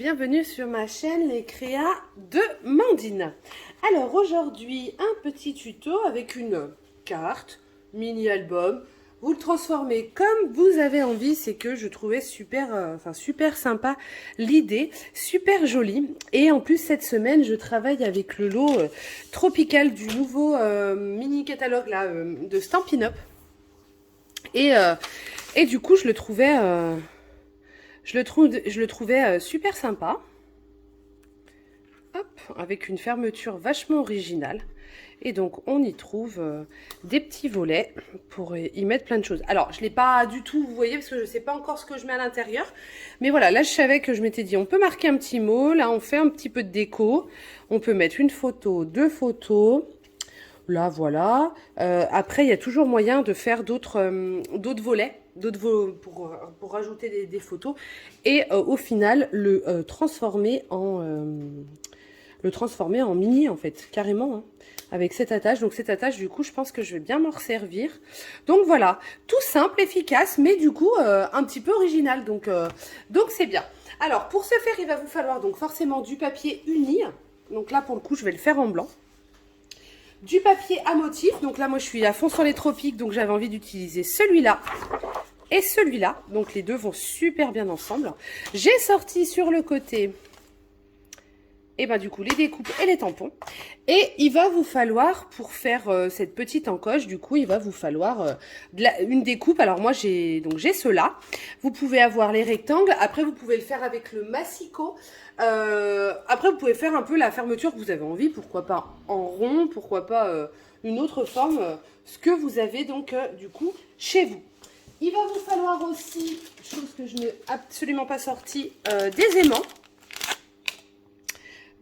bienvenue sur ma chaîne Les Créas de Mandine. Alors aujourd'hui, un petit tuto avec une carte, mini-album. Vous le transformez comme vous avez envie, c'est que je trouvais super sympa l'idée, super jolie. Et en plus cette semaine, je travaille avec le lot tropical du nouveau mini catalogue là, de Stampin' Up. Et du coup, je le trouvais... Je le trouvais super sympa. Hop, avec une fermeture vachement originale. Et donc, on y trouve des petits volets pour y mettre plein de choses. Alors, je ne l'ai pas du tout, vous voyez, parce que je ne sais pas encore ce que je mets à l'intérieur. Mais voilà, là, je savais que je m'étais dit, on peut marquer un petit mot. Là, on fait un petit peu de déco. On peut mettre une photo, deux photos. Là, voilà. Après, il y a toujours moyen de faire d'autres volets. Pour rajouter des photos et au final le transformer en mini en fait carrément hein, avec cette attache. Donc cette attache du coup je pense que je vais bien m'en servir. Donc voilà, tout simple, efficace, mais du coup un petit peu original, donc c'est bien. Alors pour ce faire il va vous falloir donc forcément du papier uni. Donc là pour le coup je vais le faire en blanc. Du papier à motif, donc là moi je suis à fond sur les tropiques, donc j'avais envie d'utiliser celui-là et celui-là, donc les deux vont super bien ensemble. J'ai sorti sur le côté, et ben du coup les découpes et les tampons. Et il va vous falloir, pour faire cette petite encoche, du coup il va vous falloir une découpe. Alors moi j'ai ceux-là. Vous pouvez avoir les rectangles, après vous pouvez le faire avec le massicot. Après vous pouvez faire un peu la fermeture que vous avez envie, pourquoi pas en rond, pourquoi pas une autre forme, ce que vous avez donc du coup chez vous. Il va vous falloir aussi, chose que je n'ai absolument pas sortie, des aimants.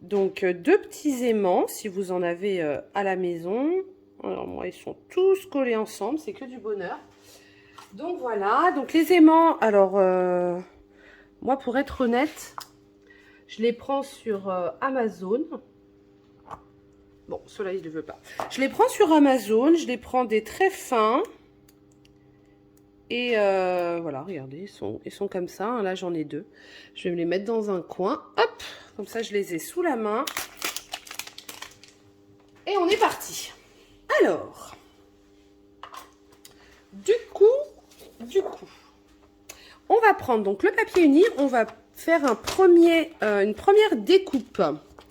Donc deux petits aimants, si vous en avez à la maison. Alors moi, ils sont tous collés ensemble, c'est que du bonheur. Donc voilà, donc les aimants, alors moi pour être honnête, je les prends sur Amazon. Bon, ceux-là, il ne veut pas. Je les prends sur Amazon, je les prends des très fins. Et voilà, regardez, ils sont comme ça. Hein, là, j'en ai deux. Je vais me les mettre dans un coin. Hop, comme ça, je les ai sous la main. Et on est parti. Alors, du coup, on va prendre donc le papier uni. On va faire une première découpe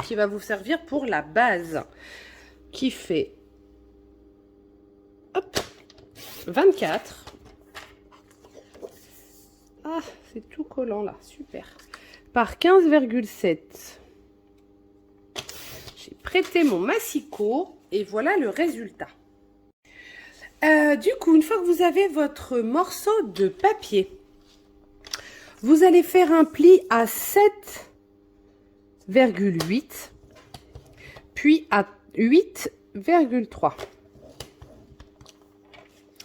qui va vous servir pour la base. Qui fait hop, 24. Ah, c'est tout collant là, super. Par 15,7. J'ai prêté mon massicot et voilà le résultat. Du coup, une fois que vous avez votre morceau de papier, vous allez faire un pli à 7,8, puis à 8,3.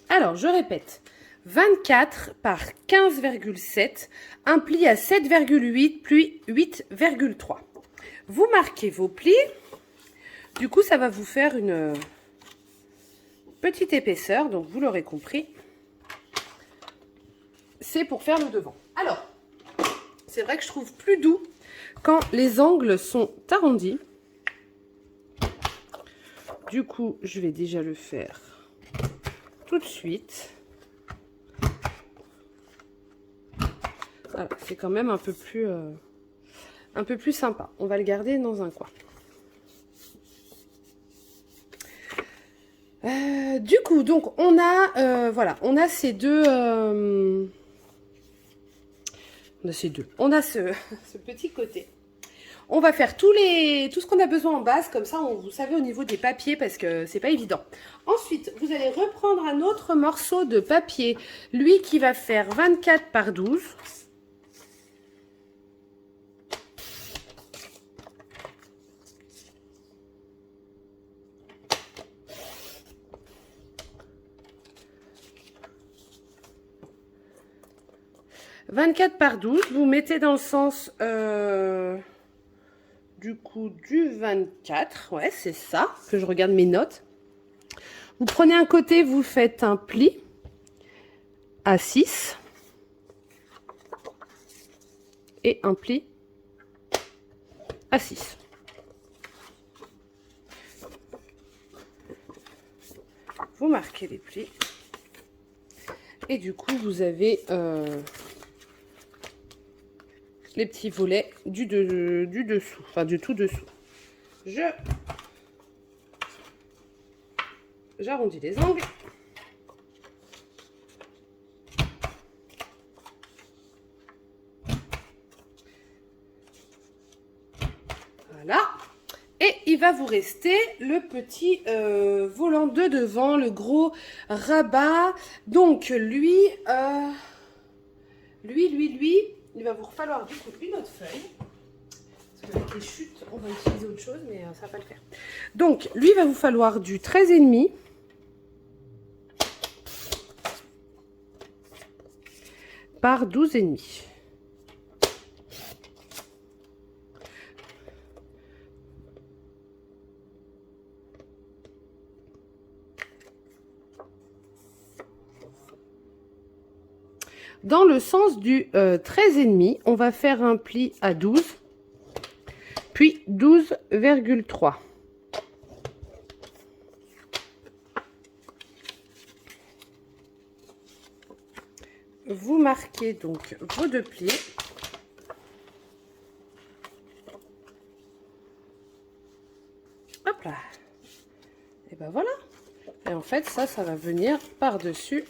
Alors, je répète. 24 par 15,7, un pli à 7,8 puis 8,3. Vous marquez vos plis. Du coup, ça va vous faire une petite épaisseur. Donc, vous l'aurez compris. C'est pour faire le devant. Alors, c'est vrai que je trouve plus doux quand les angles sont arrondis. Du coup, je vais déjà le faire tout de suite. Voilà, c'est quand même un peu plus sympa. On va le garder dans un coin. Du coup, donc on a voilà, on a ces deux. On a ce petit côté. On va faire tout ce qu'on a besoin en base, comme ça, vous savez au niveau des papiers, parce que c'est pas évident. Ensuite, vous allez reprendre un autre morceau de papier, lui qui va faire 24 par 12. « 24 par 12, vous mettez dans le sens du coup du 24, ouais c'est ça, que je regarde mes notes. Vous prenez un côté, vous faites un pli à 6 et un pli à 6. Vous marquez les plis. Et du coup, vous avez les petits volets du dessous, enfin du tout dessous. J'arrondis les angles. Voilà. Et il va vous rester le petit volant de devant, le gros rabat. Donc lui, il va vous falloir du coup une autre feuille. Parce qu'avec les chutes, on va utiliser autre chose, mais ça va pas le faire. Donc lui, il va vous falloir du 13,5 par 12,5. Dans le sens du 13,5, on va faire un pli à 12, puis 12,3. Vous marquez donc vos deux plis. Hop là. Et ben voilà. Et en fait, ça va venir par-dessus.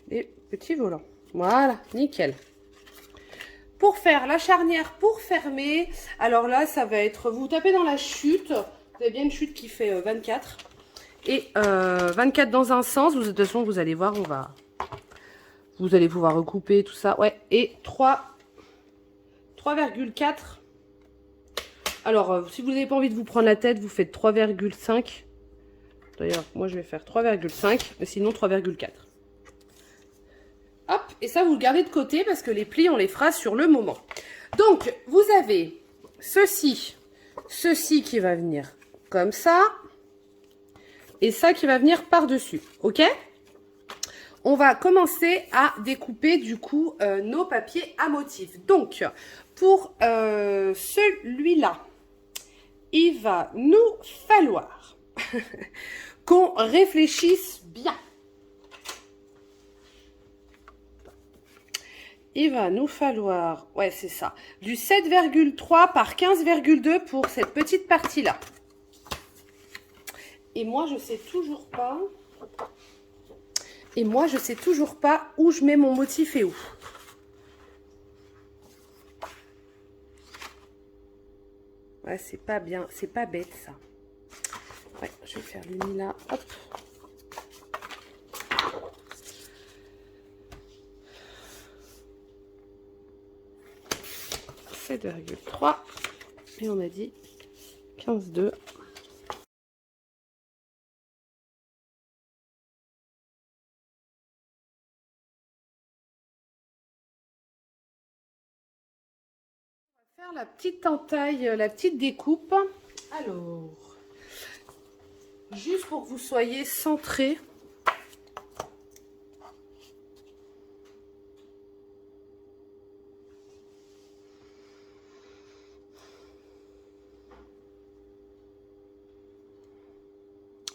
Les petits volants. Voilà, nickel. Pour faire la charnière pour fermer, alors là, ça va être, vous tapez dans la chute, vous avez bien une chute qui fait 24. Et 24 dans un sens, de toute façon, vous allez voir, vous allez pouvoir recouper tout ça. Ouais, et 3,4. Alors, si vous n'avez pas envie de vous prendre la tête, vous faites 3,5. D'ailleurs, moi, je vais faire 3,5, mais sinon 3,4. Hop, et ça, vous le gardez de côté parce que les plis, on les fera sur le moment. Donc, vous avez ceci qui va venir comme ça, et ça qui va venir par-dessus, ok? On va commencer à découper, du coup, nos papiers à motifs. Donc, pour celui-là, il va nous falloir qu'on réfléchisse bien. Il va nous falloir, ouais c'est ça, du 7,3 par 15,2 pour cette petite partie-là. Et moi je sais toujours pas. Où je mets mon motif et où. Ouais, c'est pas bien, c'est pas bête ça. Ouais, je vais faire l'uni là, hop. 7,3 et on a dit 15,2. On va faire la petite entaille, la petite découpe. Alors, juste pour que vous soyez centrés.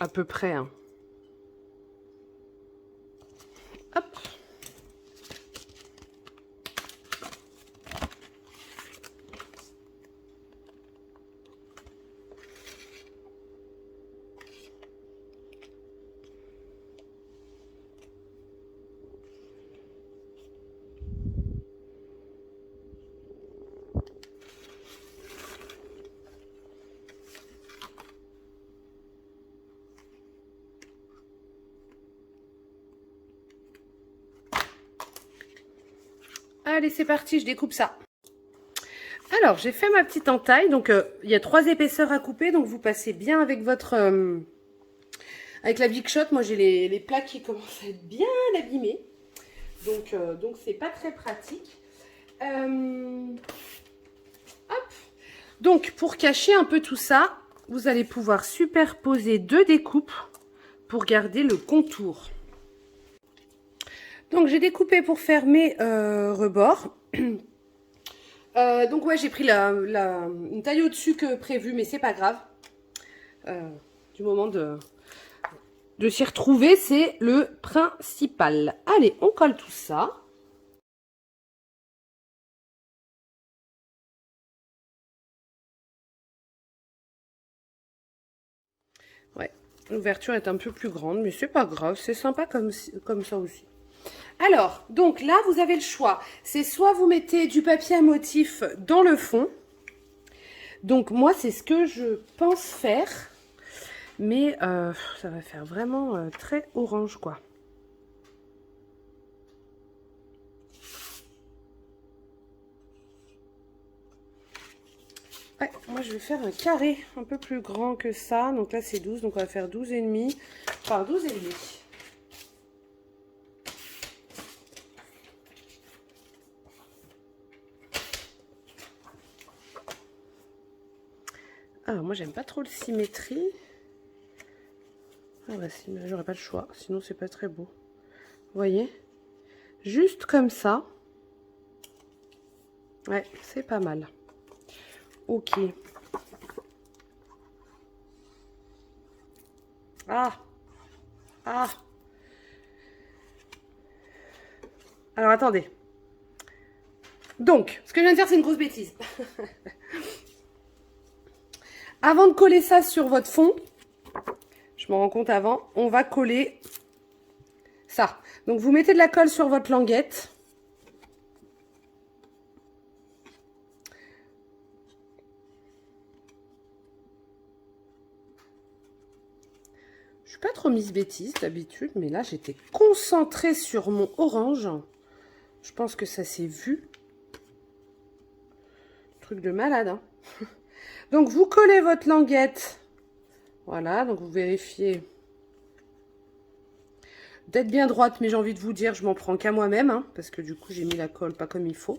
À peu près, hein. Hop. Allez, c'est parti, je découpe ça. Alors, j'ai fait ma petite entaille. Donc, il y a 3 épaisseurs à couper. Donc, vous passez bien avec votre... avec la Big Shot. Moi, j'ai les plaques qui commencent à être bien abîmées. Donc c'est pas très pratique. Hop. Donc, pour cacher un peu tout ça, vous allez pouvoir superposer 2 découpes pour garder le contour. Donc j'ai découpé pour faire mes rebords. Donc ouais, j'ai pris une taille au-dessus que prévu, mais c'est pas grave. Du moment de s'y retrouver, c'est le principal. Allez, on colle tout ça. Ouais, l'ouverture est un peu plus grande, mais c'est pas grave, c'est sympa comme ça aussi. Alors, donc là, vous avez le choix. C'est soit vous mettez du papier à motif dans le fond. Donc moi, c'est ce que je pense faire. Mais ça va faire vraiment très orange, quoi. Ouais, moi, je vais faire un carré un peu plus grand que ça. Donc là, c'est 12. Donc on va faire 12,5 par 12,5. Alors moi, j'aime pas trop le symétrie. Ah bah si, mais j'aurais pas le choix. Sinon, c'est pas très beau. Vous voyez? Juste comme ça. Ouais, c'est pas mal. Ok. Ah. Ah. Alors, attendez. Donc, ce que je viens de faire, c'est une grosse bêtise. Avant de coller ça sur votre fond, je m'en rends compte avant, on va coller ça. Donc, vous mettez de la colle sur votre languette. Je suis pas trop mise bêtise d'habitude, mais là, j'étais concentrée sur mon orange. Je pense que ça s'est vu. Truc de malade, hein. Donc, vous collez votre languette. Voilà, donc vous vérifiez d'être bien droite, mais j'ai envie de vous dire, je m'en prends qu'à moi-même, hein, parce que du coup, j'ai mis la colle pas comme il faut.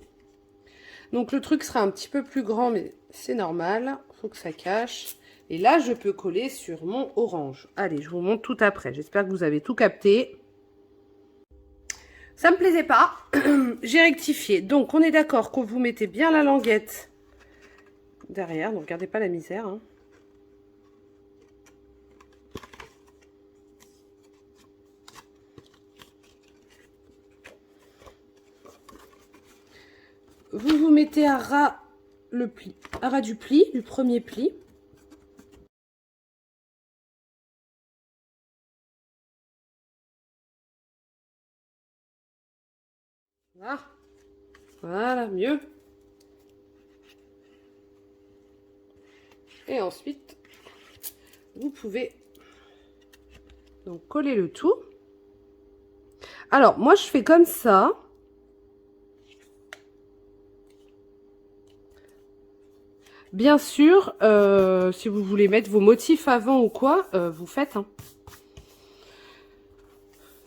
Donc, le truc sera un petit peu plus grand, mais c'est normal. Il faut que ça cache. Et là, je peux coller sur mon orange. Allez, je vous montre tout après. J'espère que vous avez tout capté. Ça me plaisait pas. J'ai rectifié. Donc, on est d'accord que vous mettez bien la languette derrière. Donc, regardez pas la misère, hein. Vous vous mettez à ras le pli, à ras du pli, du premier pli. Voilà. Voilà, mieux. Et ensuite, vous pouvez donc coller le tout. Alors, moi, je fais comme ça. Bien sûr, si vous voulez mettre vos motifs avant ou quoi, vous faites, hein.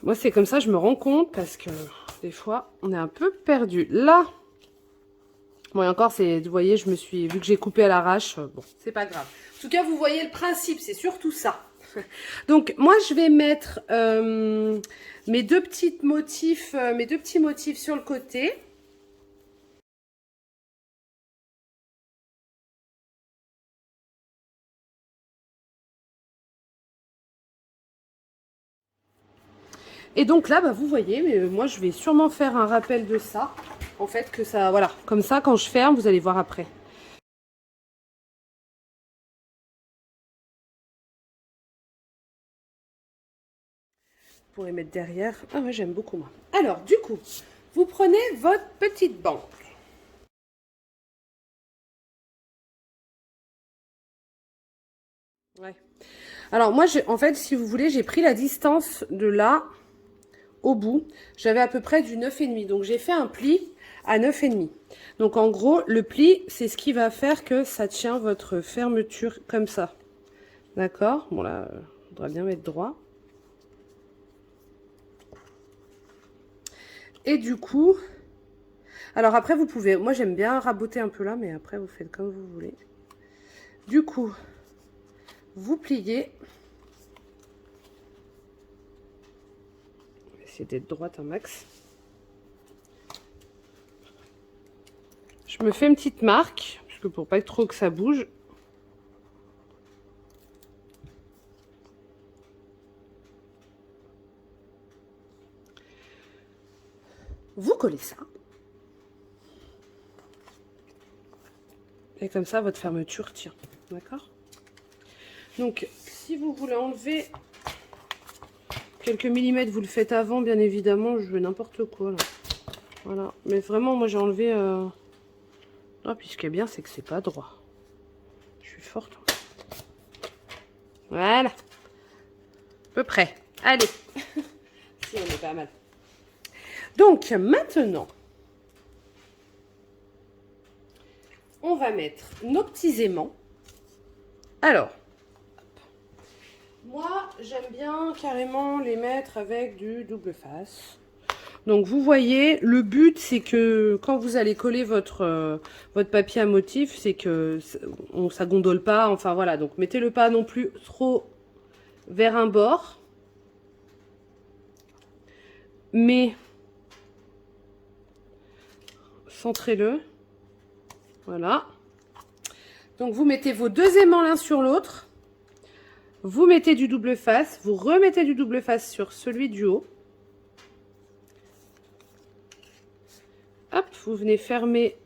Moi, c'est comme ça, je me rends compte parce que des fois, on est un peu perdu. Là, bon, et encore, c'est, vous voyez, je me suis, vu que j'ai coupé à l'arrache, bon, c'est pas grave. En tout cas, vous voyez le principe, c'est surtout ça. Donc, moi, je vais mettre mes deux petits motifs sur le côté. Et donc là, bah, vous voyez, mais moi, je vais sûrement faire un rappel de ça. En fait, que ça, voilà, comme ça, quand je ferme, vous allez voir après. Vous pourrez mettre derrière. Ah ouais, j'aime beaucoup, moi. Alors, du coup, vous prenez votre petite banque. Ouais. Alors, moi, en fait, si vous voulez, j'ai pris la distance de là au bout. J'avais à peu près du 9,5. Donc, j'ai fait un pli à 9,5. Donc, en gros, le pli, c'est ce qui va faire que ça tient votre fermeture comme ça. D'accord? Bon, là, il faudra bien mettre droit. Et du coup, alors après, vous pouvez, moi, j'aime bien raboter un peu là, mais après, vous faites comme vous voulez. Du coup, vous pliez. essayer d'être droite un max. Je me fais une petite marque, parce que pour pas trop que ça bouge. Vous collez ça. Et comme ça, votre fermeture tient. D'accord? Donc, si vous voulez enlever quelques millimètres, vous le faites avant, bien évidemment. Je veux n'importe quoi, là. Voilà. Mais vraiment, moi, j'ai enlevé... Ah, puis ce qui est bien, c'est que c'est pas droit. Je suis forte. Voilà. À peu près. Allez. Si, on est pas mal. Donc, maintenant, on va mettre nos petits aimants. Alors, moi, j'aime bien carrément les mettre avec du double face. Donc, vous voyez, le but, c'est que quand vous allez coller votre papier à motif, c'est que ça gondole pas. Enfin, voilà. Donc, mettez-le pas non plus trop vers un bord. Mais centrez-le. Voilà. Donc, vous mettez vos deux aimants l'un sur l'autre. Vous mettez du double face. Vous remettez du double face sur celui du haut. Hop, vous venez fermer.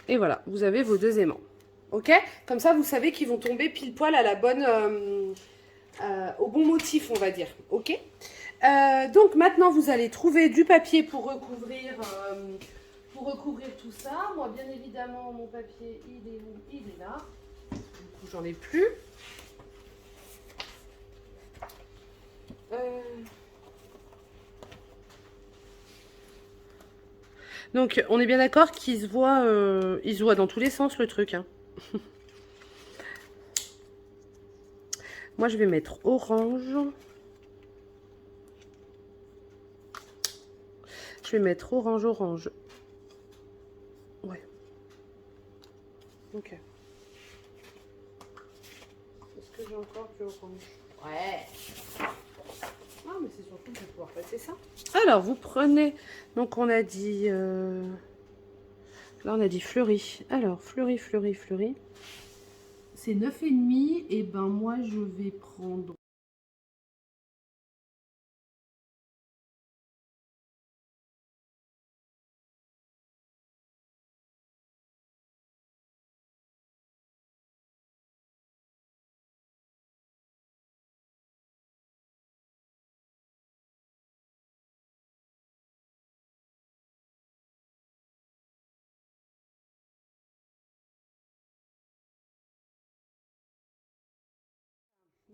Et voilà, vous avez vos deux aimants. Ok? Comme ça, vous savez qu'ils vont tomber pile poil à la bonne... au bon motif, on va dire. Ok? Donc, maintenant, vous allez trouver du papier pour recouvrir tout ça. Moi, bien évidemment, mon papier, il est où? Il est là. Du coup, j'en ai plus. Donc, on est bien d'accord qu'il se voit, il se voit dans tous les sens, le truc. Hein. Moi, je vais mettre orange. Je vais mettre orange, orange. Ouais. Ok. Est-ce que j'ai encore du orange? Ouais. Non, mais c'est surtout pour pouvoir passer ça. Alors, vous prenez... Donc, on a dit... Là, on a dit fleuri. Alors, fleuri, fleuri, fleuri. C'est 9,5. Et ben, moi, je vais prendre...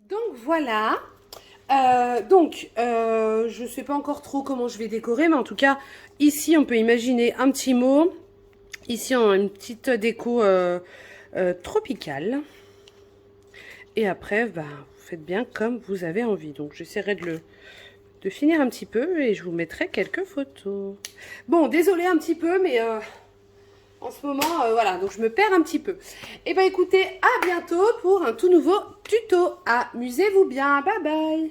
Donc, voilà. Je sais pas encore trop comment je vais décorer, mais en tout cas, ici, on peut imaginer un petit mot. Ici, on a une petite déco tropicale. Et après, bah, vous faites bien comme vous avez envie. Donc, j'essaierai de finir un petit peu et je vous mettrai quelques photos. Bon, désolé un petit peu, mais en ce moment, voilà, donc je me perds un petit peu. Et ben écoutez, à bientôt pour un tout nouveau tuto. Amusez-vous bien, bye bye.